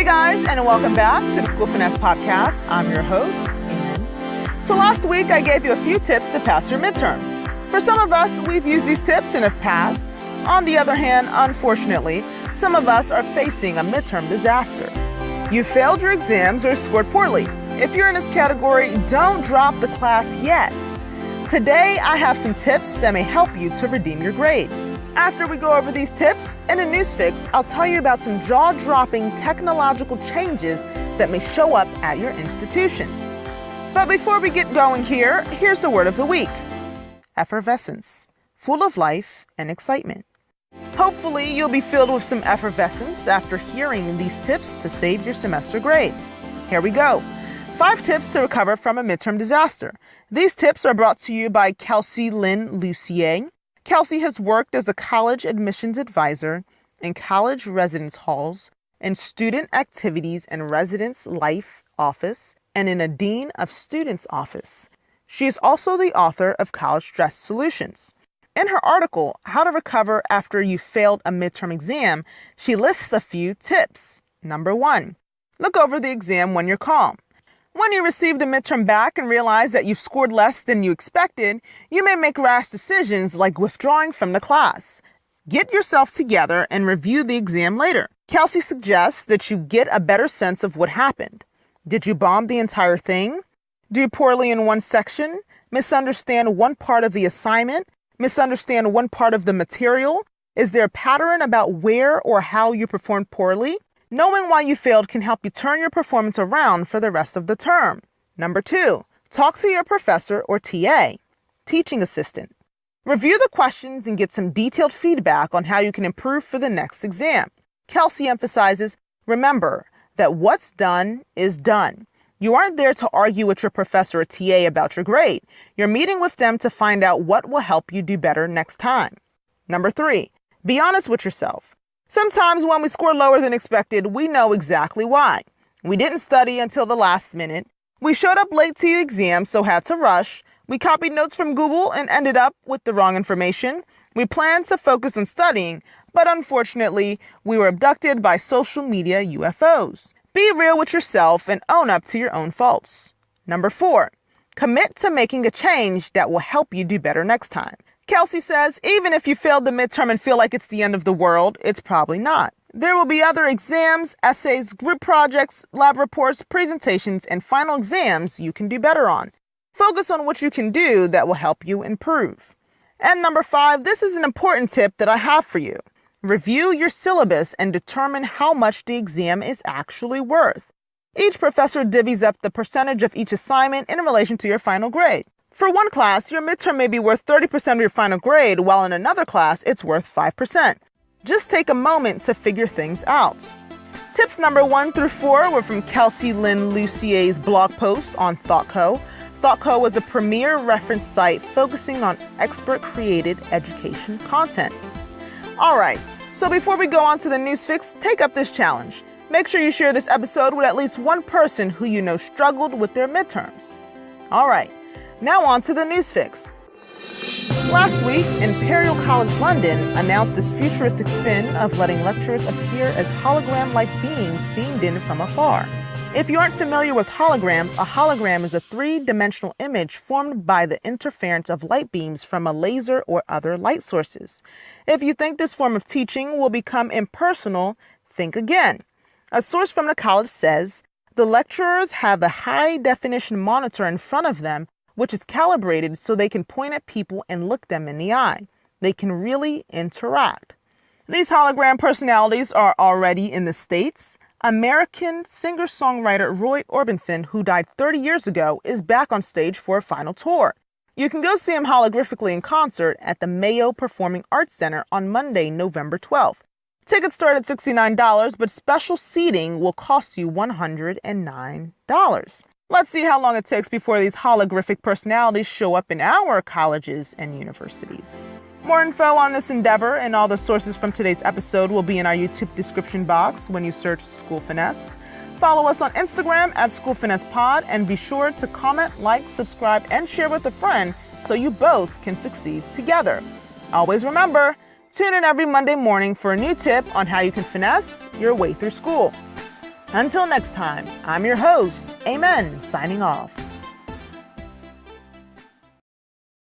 guys, and welcome back to the School Finesse podcast. I'm your host, Lynn. So last week, I gave you a few tips to pass your midterms. For some of us, we've used these tips and have passed. On the other hand, unfortunately, some of us are facing a midterm disaster. You failed your exams or scored poorly. If you're in this category, don't drop the class yet. Today, I have some tips that may help you to redeem your grade. After we go over these tips, in a news fix, I'll tell you about some jaw-dropping technological changes that may show up at your institution. But before we get going here, here's the word of the week. Effervescence, full of life and excitement. Hopefully, you'll be filled with some effervescence after hearing these tips to save your semester grade. Here we go. 5 tips to recover from a midterm disaster. These tips are brought to you by Kelci, Lynn, Lucier. Kelci has worked as a college admissions advisor in college residence halls, in student activities and residence life office, and in a dean of students office. She is also the author of College Stress Solutions. In her article, How to Recover After You Failed a Midterm Exam, she lists a few tips. Number 1, look over the exam when you're calm. When you received a midterm back and realize that you've scored less than you expected, you may make rash decisions like withdrawing from the class. Get yourself together and review the exam later. Kelci suggests that you get a better sense of what happened. Did you bomb the entire thing? Do poorly in one section? Misunderstand one part of the assignment? Misunderstand one part of the material? Is there a pattern about where or how you performed poorly? Knowing why you failed can help you turn your performance around for the rest of the term. Number 2, talk to your professor or TA, teaching assistant. Review the questions and get some detailed feedback on how you can improve for the next exam. Kelci emphasizes, remember that what's done is done. You aren't there to argue with your professor or TA about your grade. You're meeting with them to find out what will help you do better next time. Number 3, be honest with yourself. Sometimes when we score lower than expected, we know exactly why. We didn't study until the last minute. We showed up late to the exam, so had to rush. We copied notes from Google and ended up with the wrong information. We planned to focus on studying, but unfortunately, we were abducted by social media UFOs. Be real with yourself and own up to your own faults. Number 4, commit to making a change that will help you do better next time. Kelci says, even if you failed the midterm and feel like it's the end of the world, it's probably not. There will be other exams, essays, group projects, lab reports, presentations, and final exams you can do better on. Focus on what you can do that will help you improve. And number 5, this is an important tip that I have for you. Review your syllabus and determine how much the exam is actually worth. Each professor divvies up the percentage of each assignment in relation to your final grade. For one class, your midterm may be worth 30% of your final grade, while in another class, it's worth 5%. Just take a moment to figure things out. Tips number 1 through 4 were from Kelci Lynn Lucier's blog post on ThoughtCo. ThoughtCo is a premier reference site focusing on expert-created education content. All right, so before we go on to the news fix, take up this challenge. Make sure you share this episode with at least one person who you know struggled with their midterms. All right. Now on to the news fix. Last week, Imperial College London announced its futuristic spin of letting lecturers appear as hologram-like beings beamed in from afar. If you aren't familiar with holograms, a hologram is a 3-dimensional image formed by the interference of light beams from a laser or other light sources. If you think this form of teaching will become impersonal, think again. A source from the college says, the lecturers have a high-definition monitor in front of them which is calibrated so they can point at people and look them in the eye. They can really interact. These hologram personalities are already in the States. American singer-songwriter Roy Orbison, who died 30 years ago, is back on stage for a final tour. You can go see him holographically in concert at the Mayo Performing Arts Center on Monday, November 12th. Tickets start at $69, but special seating will cost you $109. Let's see how long it takes before these holographic personalities show up in our colleges and universities. More info on this endeavor and all the sources from today's episode will be in our YouTube description box when you search School Finesse. Follow us on Instagram at School Finesse Pod, and be sure to comment, like, subscribe, and share with a friend so you both can succeed together. Always remember, tune in every Monday morning for a new tip on how you can finesse your way through school. Until next time, I'm your host, Amen, signing off.